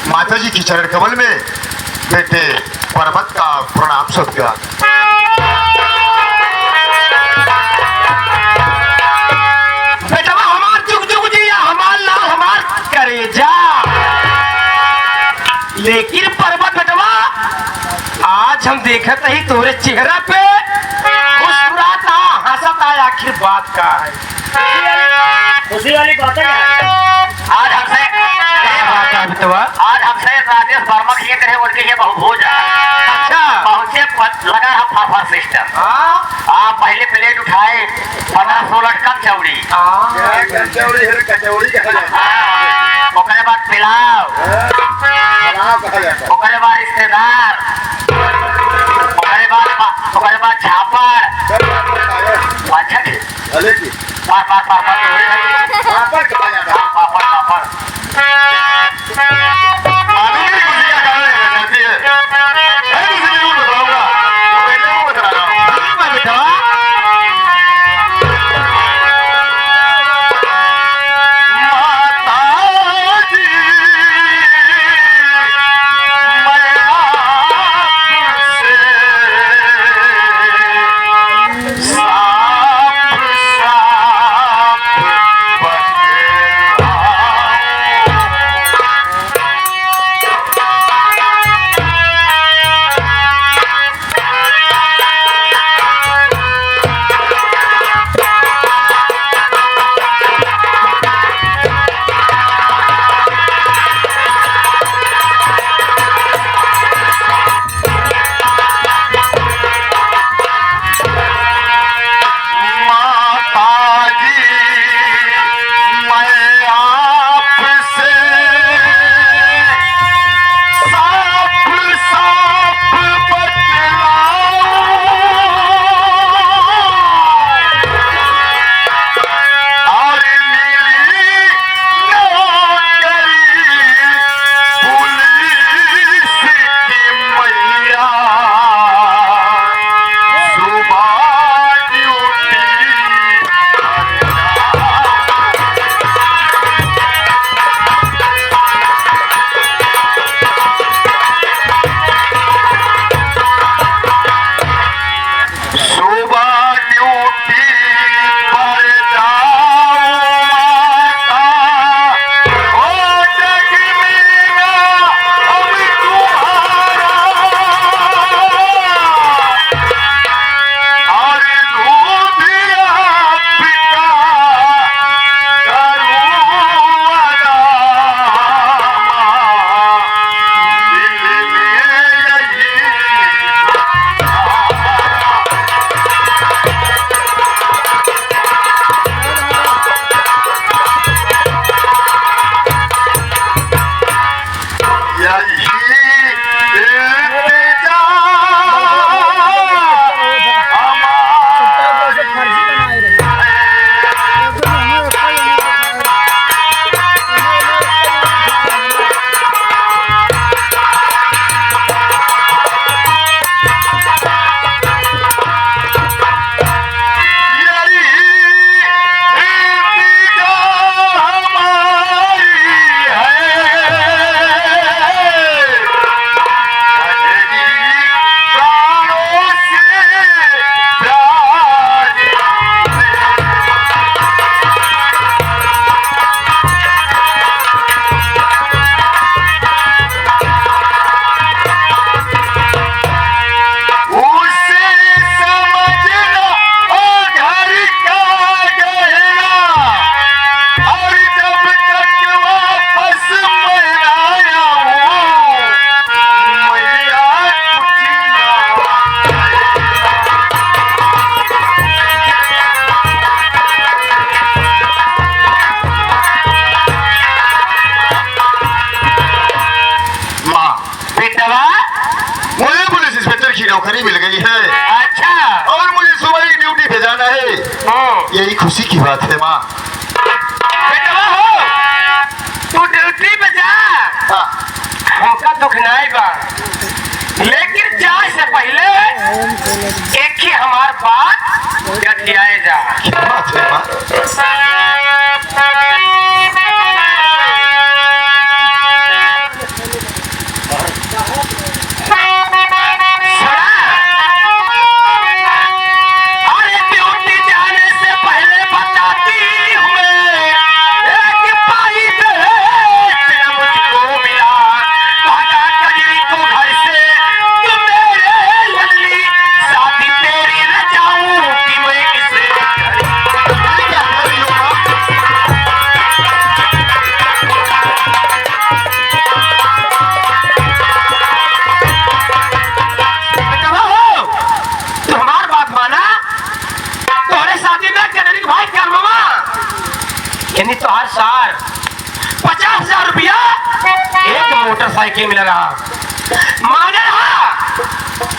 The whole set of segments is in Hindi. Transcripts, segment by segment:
माताजी की चरण कमल में बेटे पर्वत का प्रणाम सत्कार। बेटा हमार जुग जुग जिया, हमार लाल हमार करेजा। लेकिन पर्वत बेटवा आज हम देखत ही तोरे चेहरा पे मुस्कुराता हंसता, आखिर बात का है? खुशी वाली बात है। आज हमसे आज हमसे राजेश वर्मा की तरह उनके ये बहुभोज अच्छा पहुंचे लगा है फाफा सिस्टम। आप पहले प्लेट उठाए 15-16 कम चौड़ी, ओकरे बाद पिलाव, ओकरे बाद रिश्तेदार, ओकरे बाद झापड़। अच्छा नौकरी मिल गई है। अच्छा और मुझे सुबह ही ड्यूटी पे जाना है। यही खुशी की बात है माँ। बेटवा हो तू ड्यूटी पे जा, हमका दुख नहीं बा, लेकिन जाए से पहले एक ही हमार बात गठियाए जा। क्या बात है माँ? यानी तो हर साल 50,000 रुपया एक मोटरसाइकिल मिल रहा। माने रहा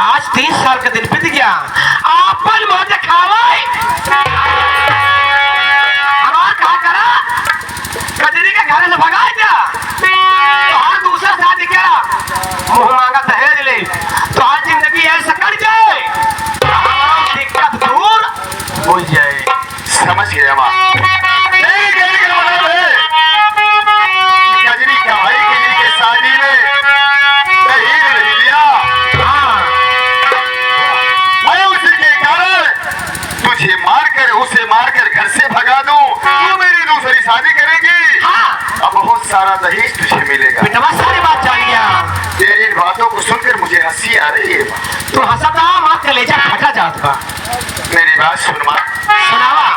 आज 30 साल का दिन बीत गया, आपन मुंह दिखावे हमार कहा करा कजरी के घर से भगा क्या तो हर दूसरा शादी करा, मुंह मांगा दहेज ले तो आज जिंदगी ऐसा कट जाए, दिक्कत दूर हो जाए। समझ गया माँ। नहीं कहने का मतलब है कि कजरी का भाई कजरी के शादी में दहेज नहीं लिया। मैं उसी के कारण तुझे मारकर उसे मारकर घर से भगा दूं, तू मेरी दूसरी शादी करेगी। अब बहुत सारा दहेज तुझे मिलेगा। बेटवा सारी बात जान गया। तेरी इन बातों को सुनकर मुझे हंसी आ रही है। तू हंसता माँ कलेजा फटा जात बा। मेरी बात सुन माँ। सुनावा।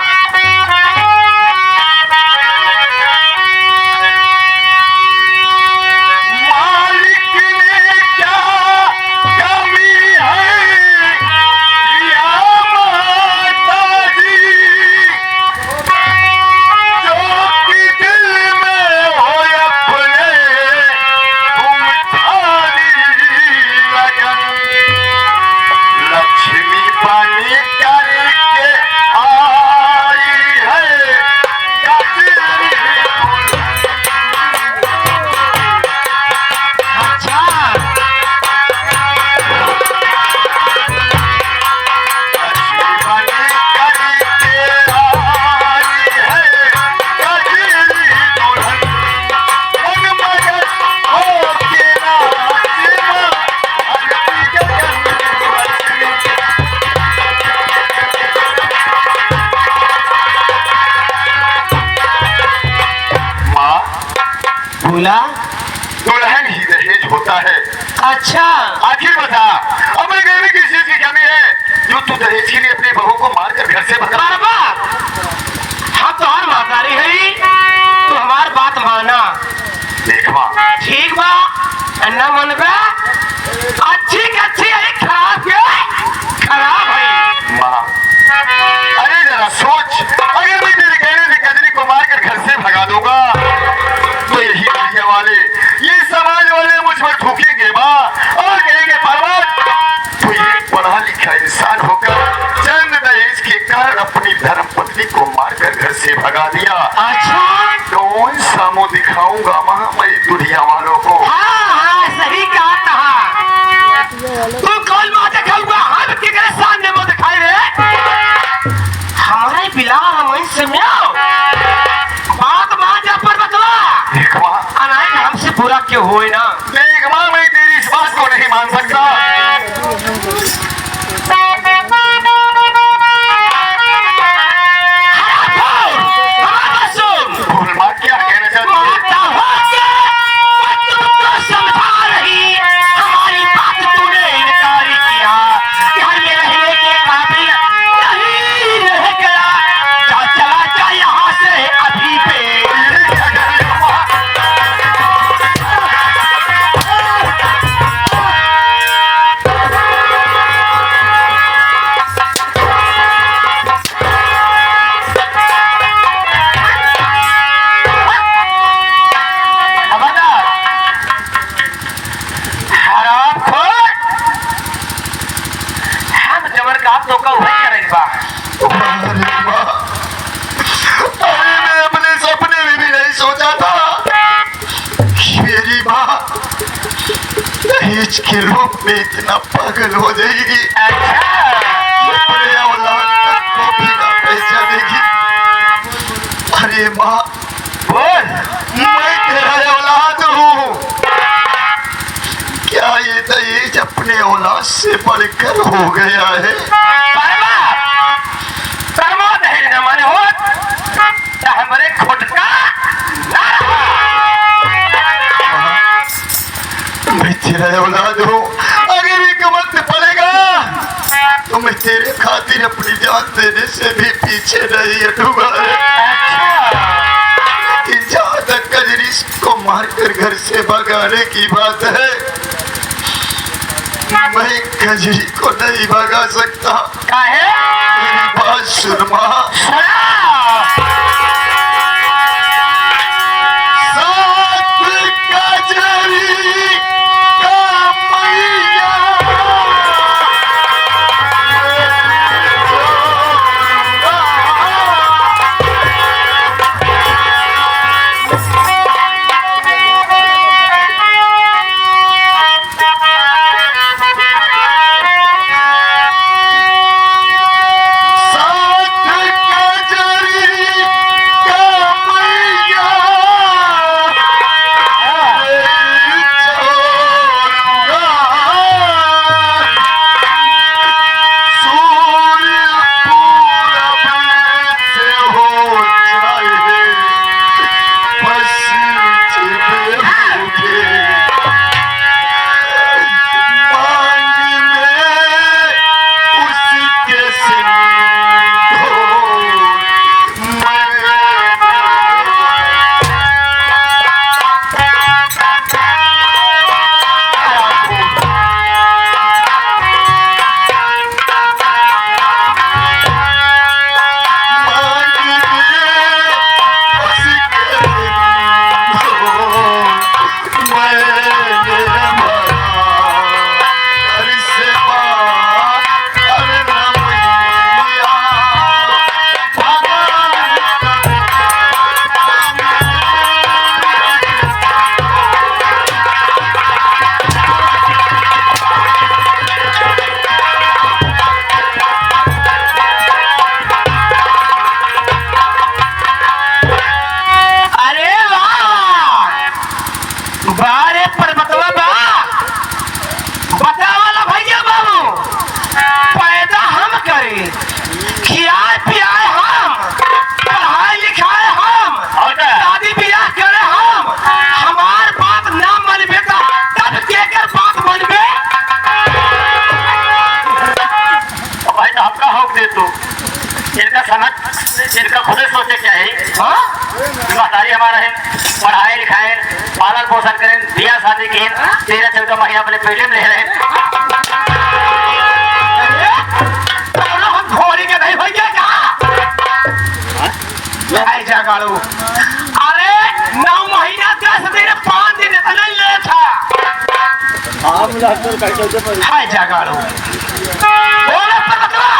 दुल्हन ही दहेज होता है। अच्छा आखिर बता अब मैं घर में किस चीज की कमी है जो तू दहेज के लिए अपने बहू को मारकर घर से भगा? हाँ तो और मातारी है तो हमार बात माना। देख माँ ठीक बा अन्ना मन बा अच्छी है खराब है माँ। अरे जरा सोच, अगर मैं तेरे कहने से कजरी को मारकर घर से भगा दूंगा तो यही दुनिया वाले ये समाज वाले मुझ पर थूकेंगे माँ और कहेंगे पर्वत तो ये पढ़ा लिखा इंसान होकर चंद दहेज के कारण अपनी धर्म पत्नी को मारकर घर से भगा दिया। अच्छा कौन सा मुंह दिखाऊंगा माँ मैं दुनिया वालों को? हाँ सही कहा। तू कौन मुंह दिखाऊंगा? हम किसके सामने मुंह दिखाई रे? हमारे बिला हम सुनियो बात मां जा पर बतवा। देख माँ अनाई हमसे बुरा क्यों हुए ना? देख माँ मैं तेरी इस बात को नहीं मान सकता। बोल माँ क्या कहना चाहती है? समझा रही हमारी बात तूने इनकार किया, घर में रहने के काबिल नहीं रह गया, चला जा यहाँ से अभी पे। तो का वही करेगा। अरे मैं अपने सपने में भी नहीं सोचा था मेरी माँ दहेज के रूप में इतना पागल हो जाएगी। अपने औलाद तक को भी ना पहचानेगी। अरे माँ बोल मैं तेरा औलाद हूँ, क्या ये दहेज अपने औलाद से बढ़कर हो गया है? हमारे खुद का मैं तेरा औलाद हूँ, अगर एक वक्त पड़ेगा तो मैं तेरे खातिर अपनी जान देने से भी पीछे नहीं हटूंगा। लेकिन जहाँ तक कजरी को मारकर घर से भगाने की बात है मैं कजरी को नहीं भगा सकता। काहे? मेरी बात सुन माँ। इनका खुद ही सोचे क्या है हाँ महतारी हमारा है पढ़ाए लिखाए पालन पोषण करें बिया शादी की 13-14 महीना अपने पेटे में रहे हम घोड़ी के नहीं भैया क्या जा गाड़ू अरे 9 महीना 10 दिन 5 दिन इतना ले था हाय जा गाड़ू बोले पकड़ा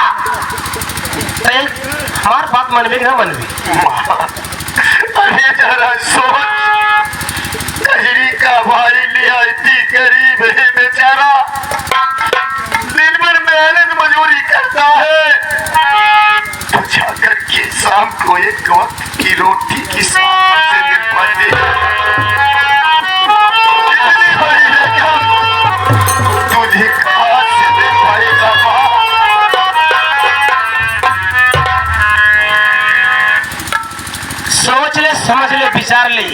हमार बात मनबी ना मनबी अरे जरा सोच कजरी का भाई लिहायती गरीब है बेचारा दिन भर मेहनत मजदूरी करता है तो जाकर के शाम को एक वक्त की रोटी की साथ से मिल पाती इतनी बड़ी रकम तुझे कहाँ से दे पाएगा माँ सोच ले समझ ले विचार ले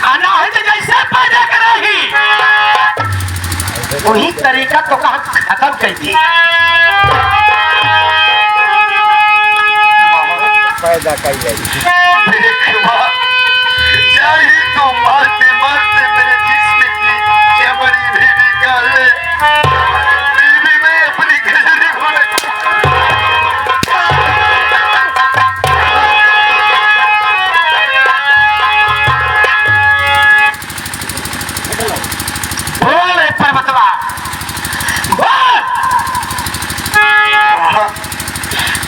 आना है तो जैसे पैदा करेगी वही तरीका तो कहा खत्म कर दी पैदा कर जाएगी देख माँ चाहे तो मारते मारते मेरे जिस्म की चमड़ी भी निकाल ले फिर भी मैं अपनी गजरी को बोल रे पर्वतवा बोल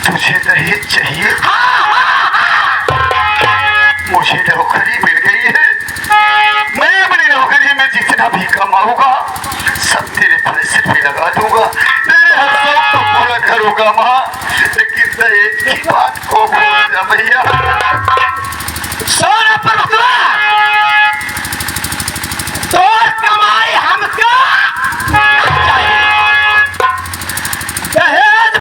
तुझे दहेज चाहिए मुझे नौकरी मिल गई है मैं अपनी नौकरी में जितना भी कमाऊंगा सब तेरे पैसे पे लगा दूंगा तेरे हर शौक को पूरा करूंगा माँ लेकिन दहेज की बात को भूल जा भैया सोना पर्वतवा